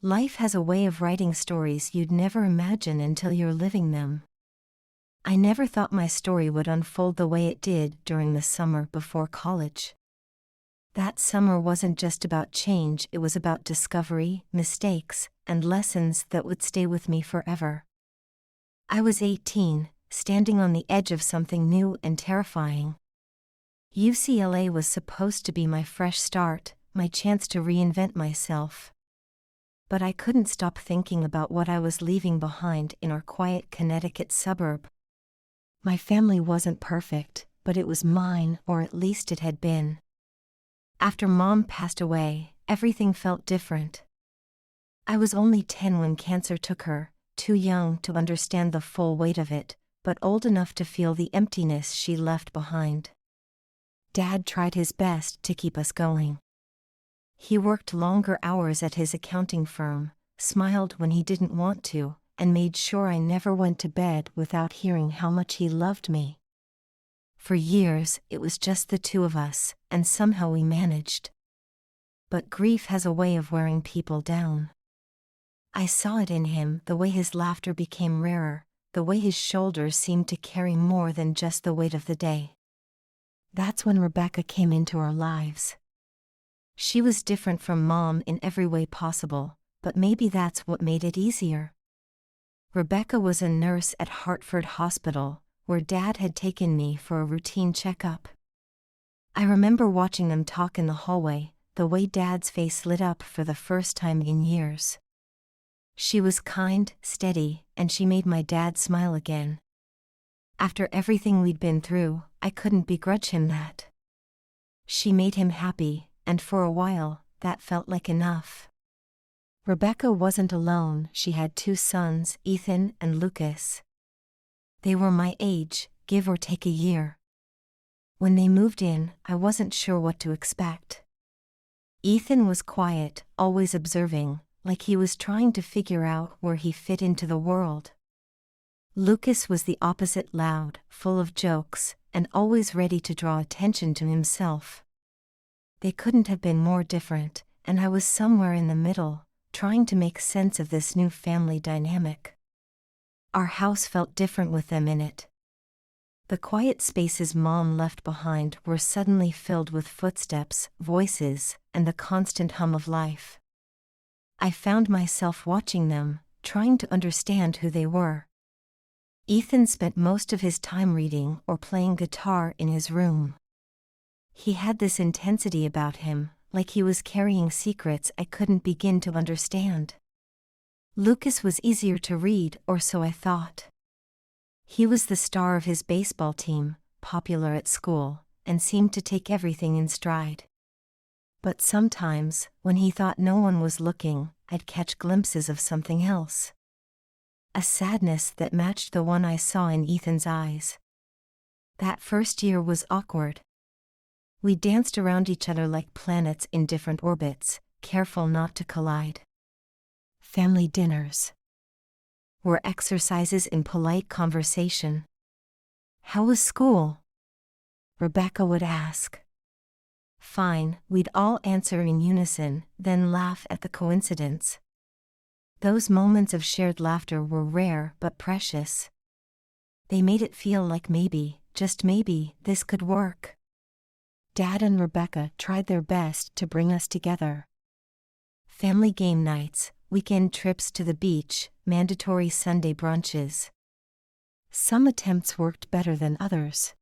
Life has a way of writing stories you'd never imagine until you're living them. I never thought my story would unfold the way it did during the summer before college. That summer wasn't just about change, it was about discovery, mistakes, and lessons that would stay with me forever. I was 18, standing on the edge of something new and terrifying. UCLA was supposed to be my fresh start, my chance to reinvent myself. But I couldn't stop thinking about what I was leaving behind in our quiet Connecticut suburb. My family wasn't perfect, but it was mine, or at least it had been. After Mom passed away, everything felt different. I was only 10 when cancer took her, too young to understand the full weight of it, but old enough to feel the emptiness she left behind. Dad tried his best to keep us going. He worked longer hours at his accounting firm, smiled when he didn't want to, and made sure I never went to bed without hearing how much he loved me. For years, it was just the two of us, and somehow we managed. But grief has a way of wearing people down. I saw it in him, the way his laughter became rarer, the way his shoulders seemed to carry more than just the weight of the day. That's when Rebecca came into our lives. She was different from Mom in every way possible, but maybe that's what made it easier. Rebecca was a nurse at Hartford Hospital, where Dad had taken me for a routine checkup. I remember watching them talk in the hallway, the way Dad's face lit up for the first time in years. She was kind, steady, and she made my dad smile again. After everything we'd been through, I couldn't begrudge him that. She made him happy, and for a while, that felt like enough. Rebecca wasn't alone, she had 2 sons, Ethan and Lucas. They were my age, give or take a year. When they moved in, I wasn't sure what to expect. Ethan was quiet, always observing, like he was trying to figure out where he fit into the world. Lucas was the opposite, loud, full of jokes, and always ready to draw attention to himself. They couldn't have been more different, and I was somewhere in the middle, trying to make sense of this new family dynamic. Our house felt different with them in it. The quiet spaces Mom left behind were suddenly filled with footsteps, voices, and the constant hum of life. I found myself watching them, trying to understand who they were. Ethan spent most of his time reading or playing guitar in his room. He had this intensity about him, like he was carrying secrets I couldn't begin to understand. Lucas was easier to read, or so I thought. He was the star of his baseball team, popular at school, and seemed to take everything in stride. But sometimes, when he thought no one was looking, I'd catch glimpses of something else. A sadness that matched the one I saw in Ethan's eyes. That first year was awkward. We danced around each other like planets in different orbits, careful not to collide. Family dinners were exercises in polite conversation. "How was school?" Rebecca would ask. "Fine," we'd all answer in unison, then laugh at the coincidence. Those moments of shared laughter were rare but precious. They made it feel like maybe, just maybe, this could work. Dad and Rebecca tried their best to bring us together. Family game nights, weekend trips to the beach, mandatory Sunday brunches. Some attempts worked better than others.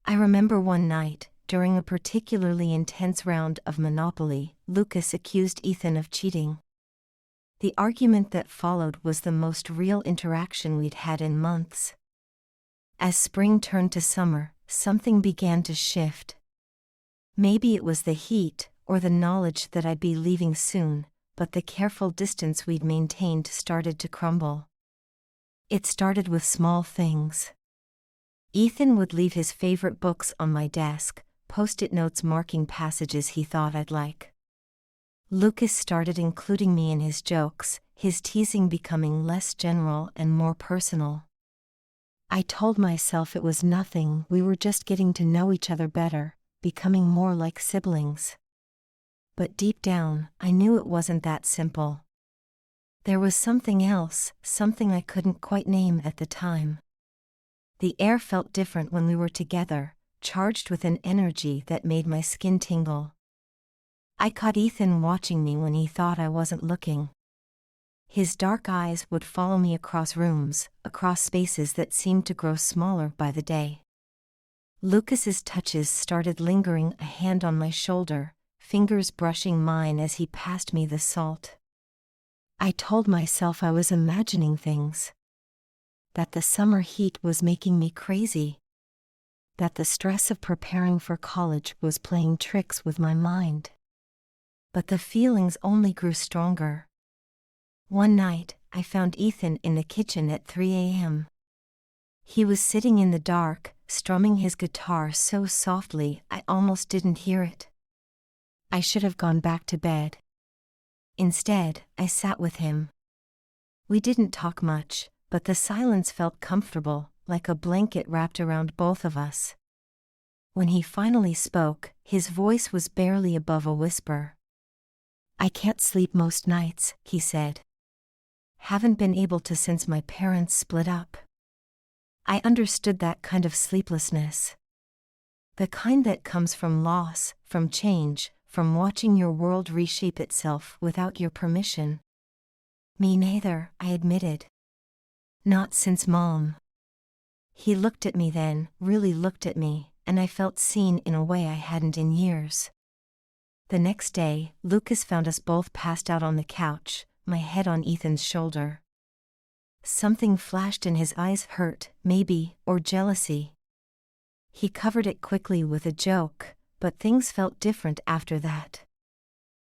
I remember one night, during a particularly intense round of Monopoly, Lucas accused Ethan of cheating. The argument that followed was the most real interaction we'd had in months. As spring turned to summer, something began to shift. Maybe it was the heat, or the knowledge that I'd be leaving soon, but the careful distance we'd maintained started to crumble. It started with small things. Ethan would leave his favorite books on my desk, post-it notes marking passages he thought I'd like. Lucas started including me in his jokes, his teasing becoming less general and more personal. I told myself it was nothing, we were just getting to know each other better, becoming more like siblings. But deep down, I knew it wasn't that simple. There was something else, something I couldn't quite name at the time. The air felt different when we were together, charged with an energy that made my skin tingle. I caught Ethan watching me when he thought I wasn't looking. His dark eyes would follow me across rooms, across spaces that seemed to grow smaller by the day. Lucas's touches started lingering, a hand on my shoulder, fingers brushing mine as he passed me the salt. I told myself I was imagining things. That the summer heat was making me crazy. That the stress of preparing for college was playing tricks with my mind. But the feelings only grew stronger. One night, I found Ethan in the kitchen at 3 a.m. He was sitting in the dark, strumming his guitar so softly I almost didn't hear it. I should have gone back to bed. Instead, I sat with him. We didn't talk much, but the silence felt comfortable, like a blanket wrapped around both of us. When he finally spoke, his voice was barely above a whisper. "I can't sleep most nights," he said. "Haven't been able to since my parents split up." I understood that kind of sleeplessness. The kind that comes from loss, from change, from watching your world reshape itself without your permission. "Me neither," I admitted. "Not since Mom." He looked at me then, really looked at me, and I felt seen in a way I hadn't in years. The next day, Lucas found us both passed out on the couch, my head on Ethan's shoulder. Something flashed in his eyes, hurt, maybe, or jealousy. He covered it quickly with a joke, but things felt different after that.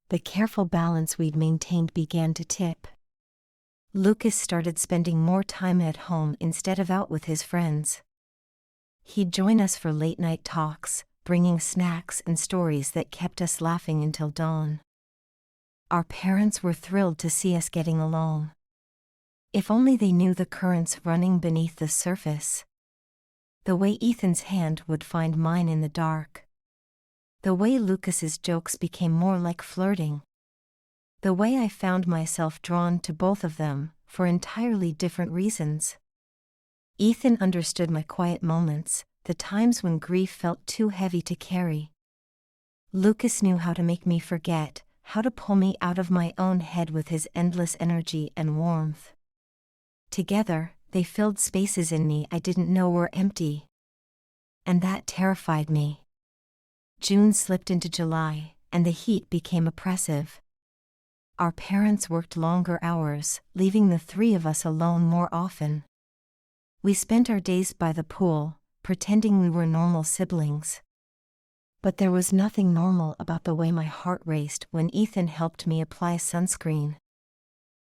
The careful balance we'd maintained began to tip. Lucas started spending more time at home instead of out with his friends. He'd join us for late-night talks, bringing snacks and stories that kept us laughing until dawn. Our parents were thrilled to see us getting along. If only they knew the currents running beneath the surface. The way Ethan's hand would find mine in the dark. The way Lucas's jokes became more like flirting. The way I found myself drawn to both of them, for entirely different reasons. Ethan understood my quiet moments, the times when grief felt too heavy to carry. Lucas knew how to make me forget, how to pull me out of my own head with his endless energy and warmth. Together, they filled spaces in me I didn't know were empty. And that terrified me. June slipped into July, and the heat became oppressive. Our parents worked longer hours, leaving the three of us alone more often. We spent our days by the pool, pretending we were normal siblings. But there was nothing normal about the way my heart raced when Ethan helped me apply sunscreen.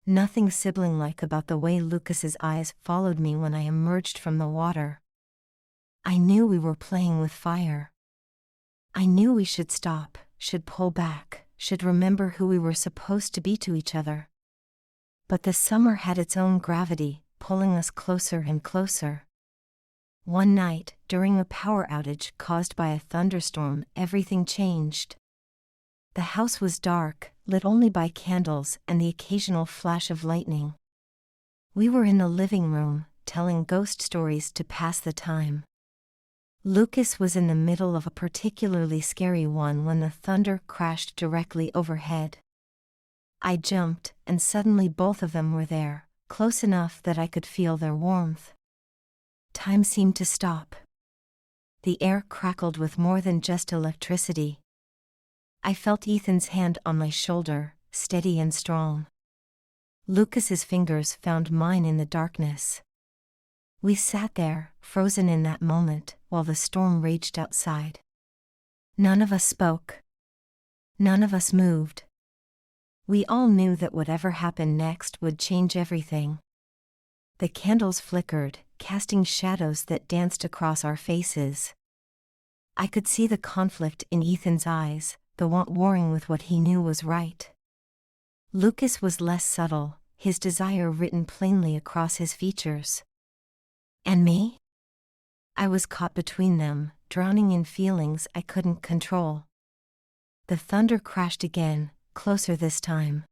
Nothing sibling-like about the way Lucas's eyes followed me when I emerged from the water. I knew we were playing with fire. I knew we should stop, should pull back, should remember who we were supposed to be to each other. But the summer had its own gravity, pulling us closer and closer. One night, during a power outage caused by a thunderstorm, everything changed. The house was dark, lit only by candles and the occasional flash of lightning. We were in the living room, telling ghost stories to pass the time. Lucas was in the middle of a particularly scary one when the thunder crashed directly overhead. I jumped, and suddenly both of them were there, close enough that I could feel their warmth. Time seemed to stop. The air crackled with more than just electricity. I felt Ethan's hand on my shoulder, steady and strong. Lucas's fingers found mine in the darkness. We sat there, frozen in that moment, while the storm raged outside. None of us spoke. None of us moved. We all knew that whatever happened next would change everything. The candles flickered, casting shadows that danced across our faces. I could see the conflict in Ethan's eyes, the want warring with what he knew was right. Lucas was less subtle, his desire written plainly across his features. And me? I was caught between them, drowning in feelings I couldn't control. The thunder crashed again, closer this time.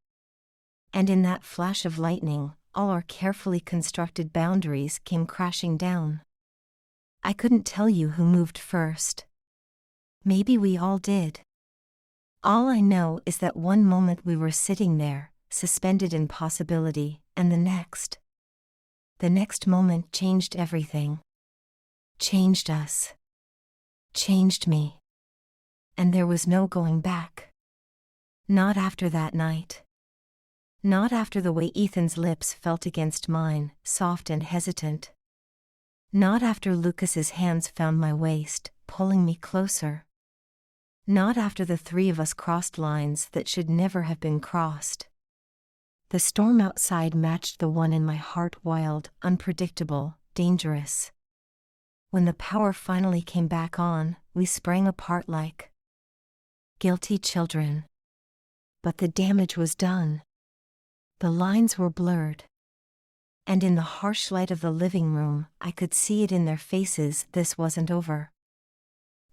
And in that flash of lightning, all our carefully constructed boundaries came crashing down. I couldn't tell you who moved first. Maybe we all did. All I know is that one moment we were sitting there, suspended in possibility, and the next moment changed everything. Changed us. Changed me. And there was no going back. Not after that night. Not after the way Ethan's lips felt against mine, soft and hesitant. Not after Lucas's hands found my waist, pulling me closer. Not after the three of us crossed lines that should never have been crossed. The storm outside matched the one in my heart, wild, unpredictable, dangerous. When the power finally came back on, we sprang apart like guilty children. But the damage was done. The lines were blurred. And in the harsh light of the living room, I could see it in their faces. This wasn't over.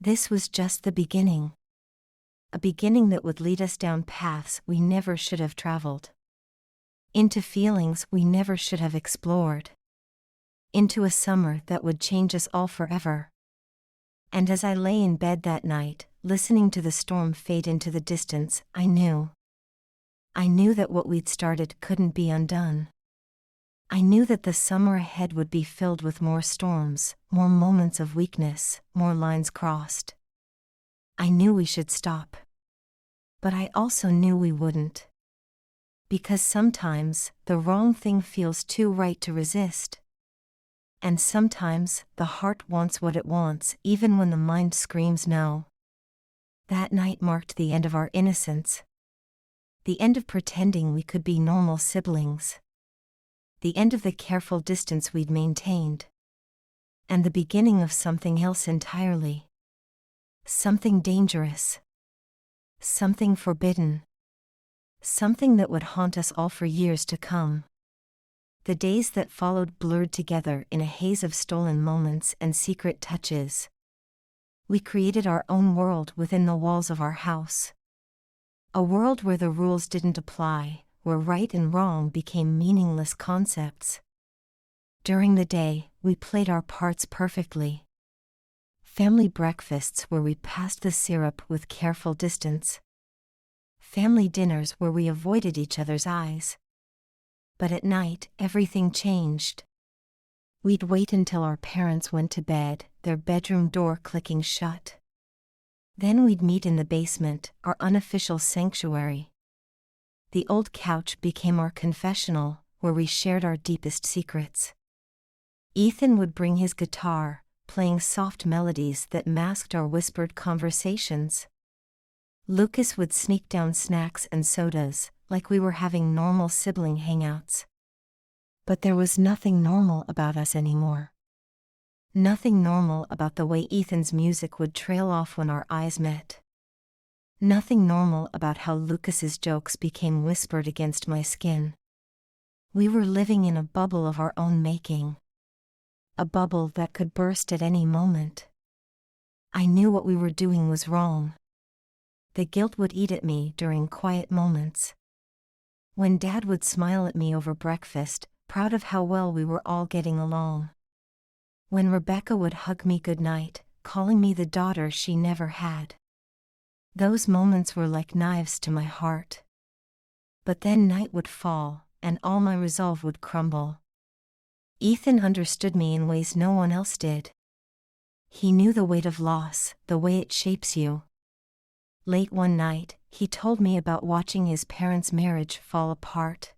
This was just the beginning. A beginning that would lead us down paths we never should have traveled. Into feelings we never should have explored. Into a summer that would change us all forever. And as I lay in bed that night, listening to the storm fade into the distance, I knew that what we'd started couldn't be undone. I knew that the summer ahead would be filled with more storms, more moments of weakness, more lines crossed. I knew we should stop. But I also knew we wouldn't. Because sometimes, the wrong thing feels too right to resist. And sometimes, the heart wants what it wants, even when the mind screams no. That night marked the end of our innocence. The end of pretending we could be normal siblings. The end of the careful distance we'd maintained. And the beginning of something else entirely. Something dangerous. Something forbidden. Something that would haunt us all for years to come. The days that followed blurred together in a haze of stolen moments and secret touches. We created our own world within the walls of our house. A world where the rules didn't apply, where right and wrong became meaningless concepts. During the day, we played our parts perfectly. Family breakfasts where we passed the syrup with careful distance. Family dinners where we avoided each other's eyes. But at night, everything changed. We'd wait until our parents went to bed, their bedroom door clicking shut. Then we'd meet in the basement, our unofficial sanctuary. The old couch became our confessional, where we shared our deepest secrets. Ethan would bring his guitar, playing soft melodies that masked our whispered conversations. Lucas would sneak down snacks and sodas, like we were having normal sibling hangouts. But there was nothing normal about us anymore. Nothing normal about the way Ethan's music would trail off when our eyes met. Nothing normal about how Lucas's jokes became whispered against my skin. We were living in a bubble of our own making. A bubble that could burst at any moment. I knew what we were doing was wrong. The guilt would eat at me during quiet moments. When Dad would smile at me over breakfast, proud of how well we were all getting along. When Rebecca would hug me goodnight, calling me the daughter she never had. Those moments were like knives to my heart. But then night would fall, and all my resolve would crumble. Ethan understood me in ways no one else did. He knew the weight of loss, the way it shapes you. Late one night, he told me about watching his parents' marriage fall apart.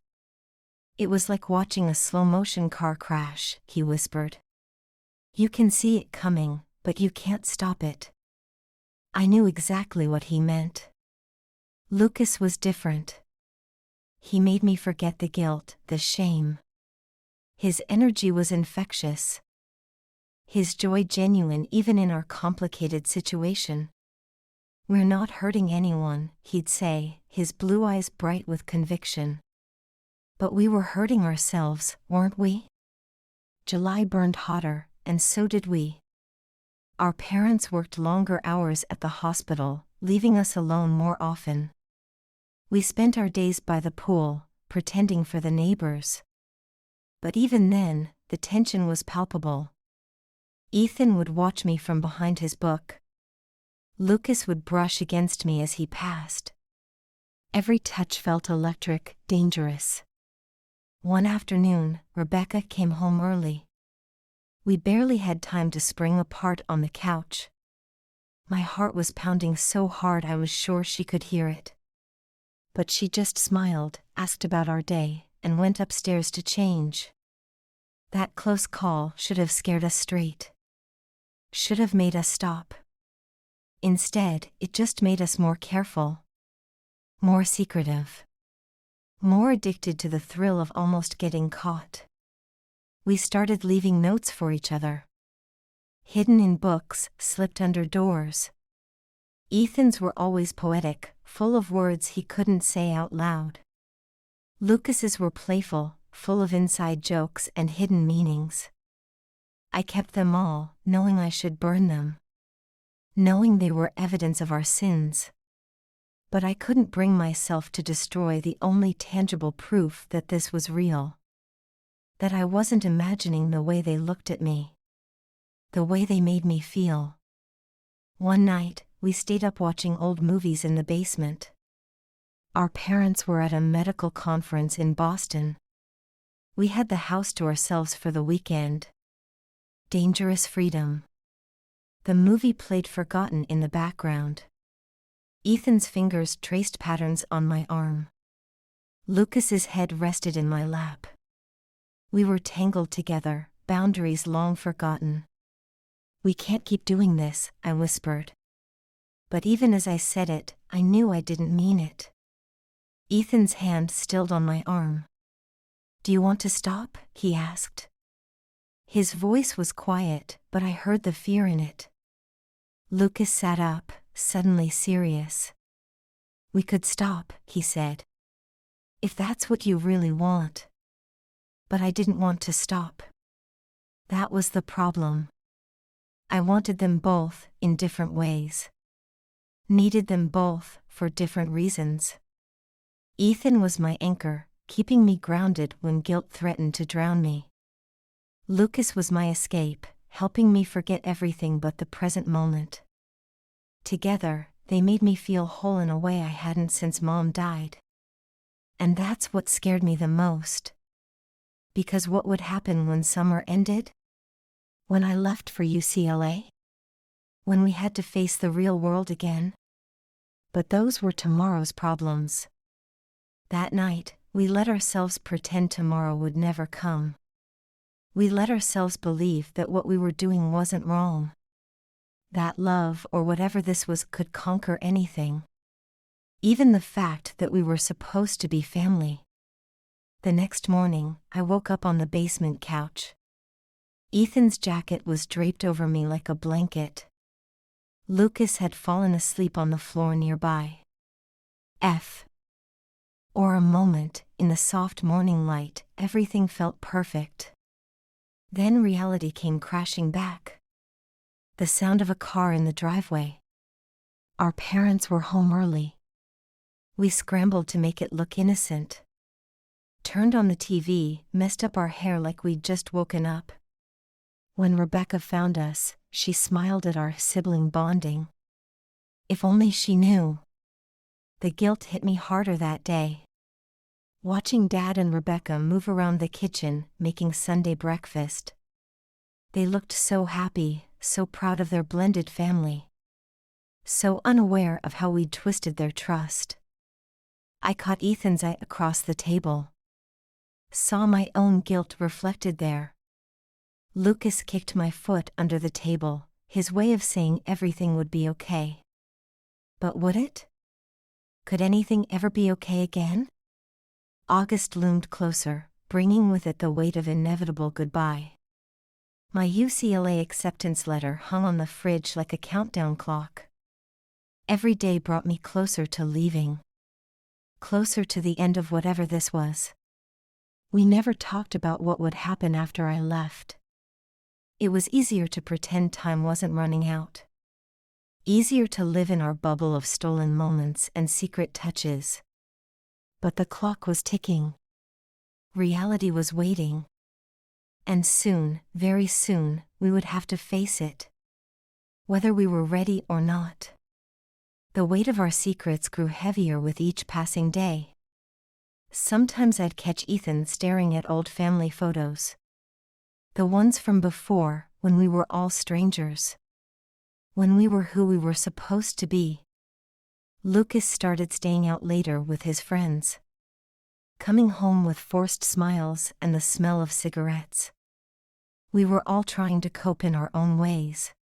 It was like watching a slow-motion car crash, he whispered. You can see it coming, but you can't stop it. I knew exactly what he meant. Lucas was different. He made me forget the guilt, the shame. His energy was infectious. His joy genuine even in our complicated situation. We're not hurting anyone, he'd say, his blue eyes bright with conviction. But we were hurting ourselves, weren't we? July burned hotter, and so did we. Our parents worked longer hours at the hospital, leaving us alone more often. We spent our days by the pool, pretending for the neighbors. But even then, the tension was palpable. Ethan would watch me from behind his book. Lucas would brush against me as he passed. Every touch felt electric, dangerous. One afternoon, Rebecca came home early. We barely had time to spring apart on the couch. My heart was pounding so hard I was sure she could hear it. But she just smiled, asked about our day, and went upstairs to change. That close call should have scared us straight. Should have made us stop. Instead, it just made us more careful. More secretive. More addicted to the thrill of almost getting caught. We started leaving notes for each other. Hidden in books, slipped under doors. Ethan's were always poetic, full of words he couldn't say out loud. Lucas's were playful, full of inside jokes and hidden meanings. I kept them all, knowing I should burn them. Knowing they were evidence of our sins. But I couldn't bring myself to destroy the only tangible proof that this was real. That I wasn't imagining the way they looked at me. The way they made me feel. One night, we stayed up watching old movies in the basement. Our parents were at a medical conference in Boston. We had the house to ourselves for the weekend. Dangerous freedom. The movie played forgotten in the background. Ethan's fingers traced patterns on my arm. Lucas's head rested in my lap. We were tangled together, boundaries long forgotten. "We can't keep doing this," I whispered. But even as I said it, I knew I didn't mean it. Ethan's hand stilled on my arm. "Do you want to stop?" he asked. His voice was quiet, but I heard the fear in it. Lucas sat up, suddenly serious. "We could stop," he said. "If that's what you really want." But I didn't want to stop. That was the problem. I wanted them both, in different ways. Needed them both, for different reasons. Ethan was my anchor, keeping me grounded when guilt threatened to drown me. Lucas was my escape, helping me forget everything but the present moment. Together, they made me feel whole in a way I hadn't since Mom died. And that's what scared me the most. Because what would happen when summer ended? When I left for UCLA? When we had to face the real world again? But those were tomorrow's problems. That night, we let ourselves pretend tomorrow would never come. We let ourselves believe that what we were doing wasn't wrong. That love, or whatever this was, could conquer anything. Even the fact that we were supposed to be family. The next morning, I woke up on the basement couch. Ethan's jacket was draped over me like a blanket. Lucas had fallen asleep on the floor nearby. For a moment, in the soft morning light, everything felt perfect. Then reality came crashing back. The sound of a car in the driveway. Our parents were home early. We scrambled to make it look innocent. Turned on the TV, messed up our hair like we'd just woken up. When Rebecca found us, she smiled at our sibling bonding. If only she knew. The guilt hit me harder that day. Watching Dad and Rebecca move around the kitchen, making Sunday breakfast. They looked so happy, so proud of their blended family. So unaware of how we'd twisted their trust. I caught Ethan's eye across the table. Saw my own guilt reflected there. Lucas kicked my foot under the table, his way of saying everything would be okay. But would it? Could anything ever be okay again? August loomed closer, bringing with it the weight of inevitable goodbye. My UCLA acceptance letter hung on the fridge like a countdown clock. Every day brought me closer to leaving. Closer to the end of whatever this was. We never talked about what would happen after I left. It was easier to pretend time wasn't running out. Easier to live in our bubble of stolen moments and secret touches. But the clock was ticking. Reality was waiting. And soon, very soon, we would have to face it. Whether we were ready or not. The weight of our secrets grew heavier with each passing day. Sometimes I'd catch Ethan staring at old family photos. The ones from before, when we were all strangers. When we were who we were supposed to be. Lucas started staying out later with his friends. Coming home with forced smiles and the smell of cigarettes. We were all trying to cope in our own ways.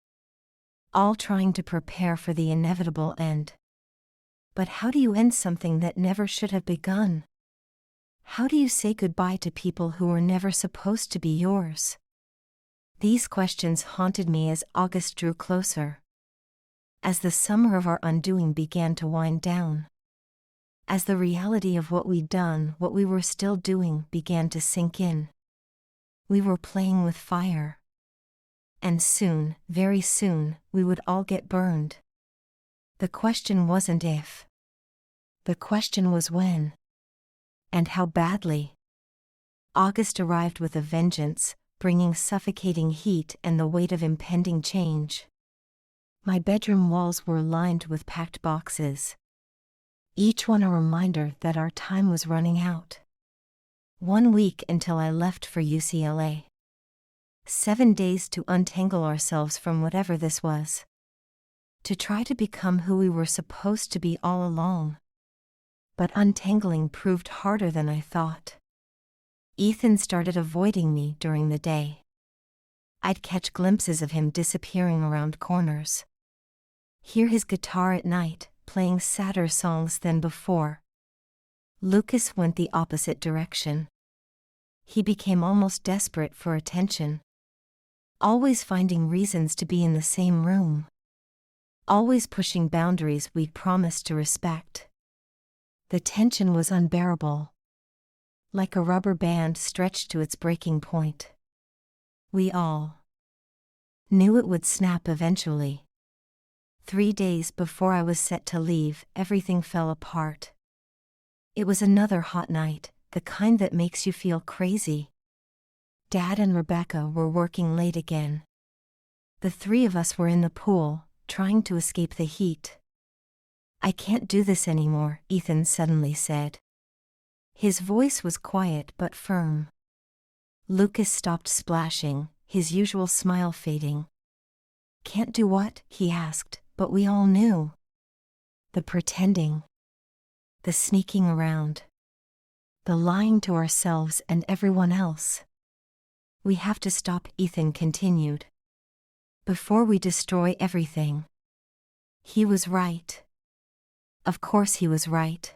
All trying to prepare for the inevitable end. But how do you end something that never should have begun? How do you say goodbye to people who were never supposed to be yours? These questions haunted me as August drew closer. As the summer of our undoing began to wind down. As the reality of what we'd done, what we were still doing, began to sink in. We were playing with fire. And soon, very soon, we would all get burned. The question wasn't if. The question was when. And how badly. August arrived with a vengeance, bringing suffocating heat and the weight of impending change. My bedroom walls were lined with packed boxes. Each one a reminder that our time was running out. 1 week until I left for UCLA. 7 days to untangle ourselves from whatever this was. To try to become who we were supposed to be all along. But untangling proved harder than I thought. Ethan started avoiding me during the day. I'd catch glimpses of him disappearing around corners. Hear his guitar at night, playing sadder songs than before. Lucas went the opposite direction. He became almost desperate for attention. Always finding reasons to be in the same room. Always pushing boundaries we'd promised to respect. The tension was unbearable. Like a rubber band stretched to its breaking point. We all knew it would snap eventually. 3 days before I was set to leave, everything fell apart. It was another hot night, the kind that makes you feel crazy. Dad and Rebecca were working late again. The 3 of us were in the pool, trying to escape the heat. "I can't do this anymore," Ethan suddenly said. His voice was quiet but firm. Lucas stopped splashing, his usual smile fading. "Can't do what?" he asked, but we all knew. The pretending. The sneaking around. The lying to ourselves and everyone else. "We have to stop," Ethan continued. "Before we destroy everything." He was right. Of course he was right.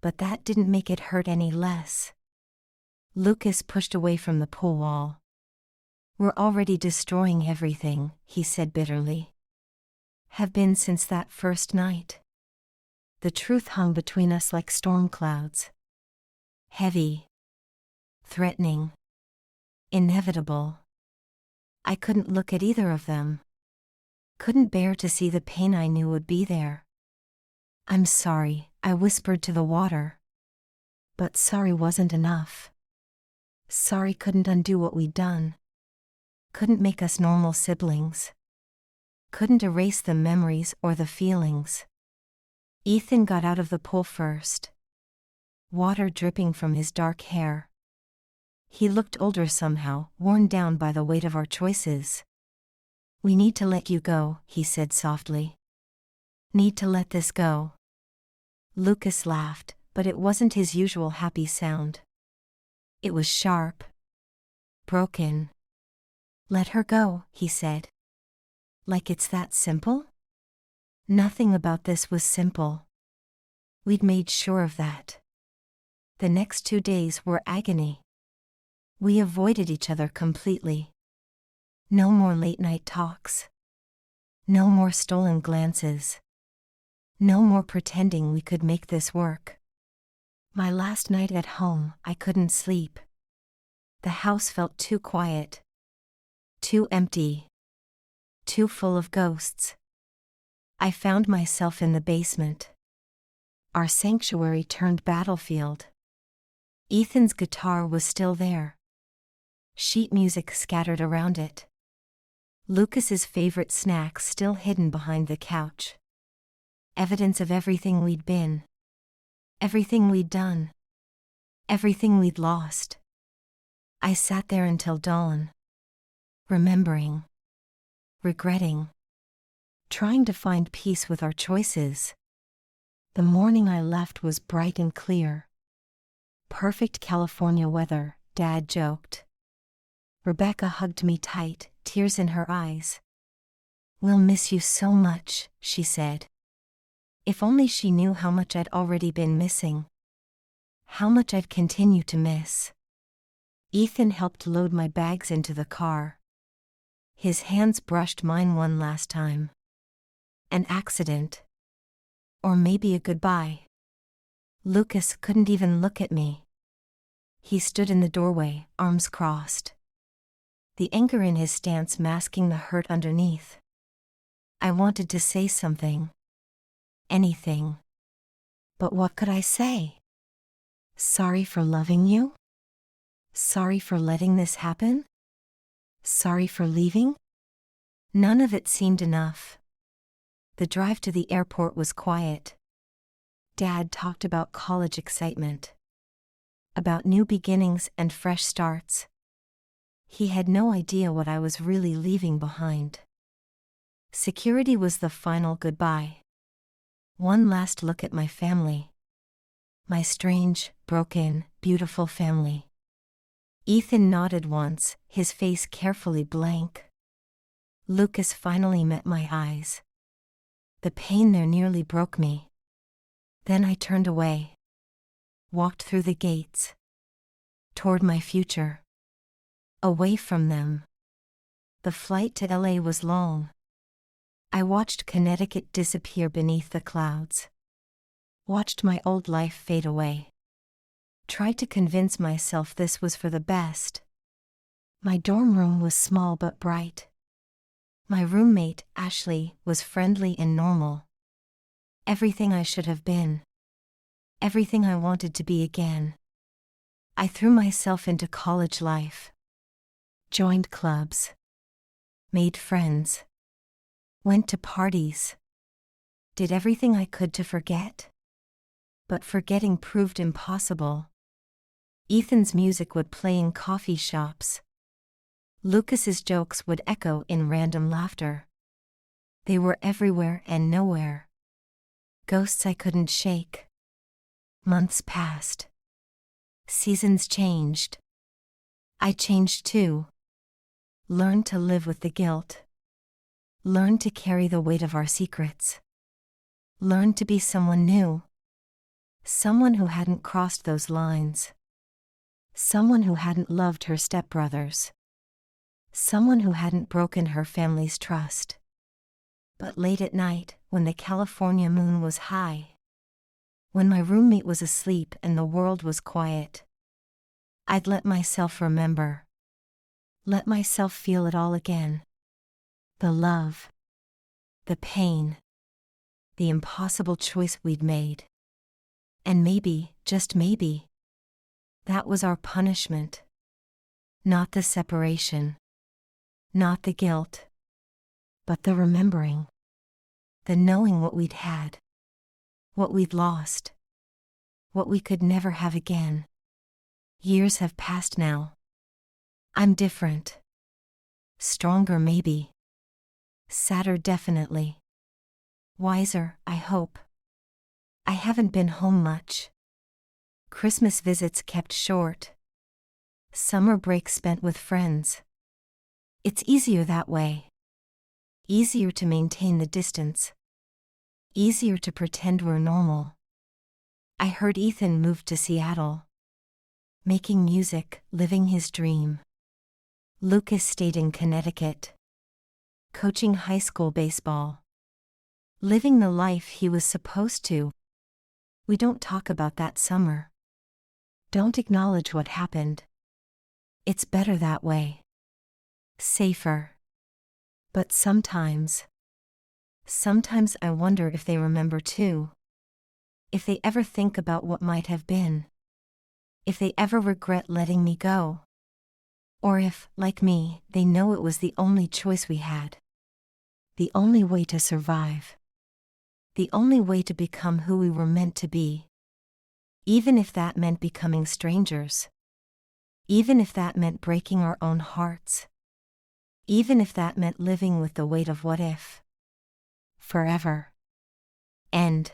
But that didn't make it hurt any less. Lucas pushed away from the pool wall. "We're already destroying everything," he said bitterly. "Have been since that first night." The truth hung between us like storm clouds. Heavy. Threatening. Inevitable. I couldn't look at either of them. Couldn't bear to see the pain I knew would be there. "I'm sorry," I whispered to the water. But sorry wasn't enough. Sorry couldn't undo what we'd done. Couldn't make us normal siblings. Couldn't erase the memories or the feelings. Ethan got out of the pool first. Water dripping from his dark hair. He looked older somehow, worn down by the weight of our choices. "We need to let you go," he said softly. "Need to let this go." Lucas laughed, but it wasn't his usual happy sound. It was sharp. Broken. "Let her go," he said. "Like it's that simple?" Nothing about this was simple. We'd made sure of that. The next 2 days were agony. We avoided each other completely. No more late-night talks. No more stolen glances. No more pretending we could make this work. My last night at home, I couldn't sleep. The house felt too quiet. Too empty. Too full of ghosts. I found myself in the basement. Our sanctuary turned battlefield. Ethan's guitar was still there. Sheet music scattered around it. Lucas's favorite snacks still hidden behind the couch. Evidence of everything we'd been. Everything we'd done. Everything we'd lost. I sat there until dawn. Remembering. Regretting. Trying to find peace with our choices. The morning I left was bright and clear. Perfect California weather, Dad joked. Rebecca hugged me tight, tears in her eyes. "We'll miss you so much," she said. If only she knew how much I'd already been missing. How much I'd continue to miss. Ethan helped load my bags into the car. His hands brushed mine one last time. An accident. Or maybe a goodbye. Lucas couldn't even look at me. He stood in the doorway, arms crossed. The anger in his stance masking the hurt underneath. I wanted to say something. Anything. But what could I say? Sorry for loving you? Sorry for letting this happen? Sorry for leaving? None of it seemed enough. The drive to the airport was quiet. Dad talked about college excitement. About new beginnings and fresh starts. He had no idea what I was really leaving behind. Security was the final goodbye. One last look at my family. My strange, broken, beautiful family. Ethan nodded once, his face carefully blank. Lucas finally met my eyes. The pain there nearly broke me. Then I turned away. Walked through the gates. Toward my future. Away from them. The flight to LA was long. I watched Connecticut disappear beneath the clouds. Watched my old life fade away. Tried to convince myself this was for the best. My dorm room was small but bright. My roommate, Ashley, was friendly and normal. Everything I should have been. Everything I wanted to be again. I threw myself into college life. Joined clubs. Made friends. Went to parties. Did everything I could to forget. But forgetting proved impossible. Ethan's music would play in coffee shops. Lucas's jokes would echo in random laughter. They were everywhere and nowhere. Ghosts I couldn't shake. Months passed. Seasons changed. I changed too. Learned to live with the guilt. Learned to carry the weight of our secrets. Learned to be someone new. Someone who hadn't crossed those lines. Someone who hadn't loved her stepbrothers. Someone who hadn't broken her family's trust. But late at night, when the California moon was high, when my roommate was asleep and the world was quiet, I'd let myself remember. Let myself feel it all again. The love. The pain. The impossible choice we'd made. And maybe, just maybe, that was our punishment. Not the separation. Not the guilt. But the remembering. The knowing what we'd had. What we'd lost. What we could never have again. Years have passed now. I'm different. Stronger maybe. Sadder definitely. Wiser, I hope. I haven't been home much. Christmas visits kept short. Summer breaks spent with friends. It's easier that way. Easier to maintain the distance. Easier to pretend we're normal. I heard Ethan moved to Seattle. Making music, living his dream. Lucas stayed in Connecticut. Coaching high school baseball. Living the life he was supposed to. We don't talk about that summer. Don't acknowledge what happened. It's better that way. Safer. But sometimes I wonder if they remember too. If they ever think about what might have been. if they ever regret letting me go. Or if, like me, they know it was the only choice we had. The only way to survive. The only way to become who we were meant to be. Even if that meant becoming strangers. Even if that meant breaking our own hearts. Even if that meant living with the weight of what if. Forever. End.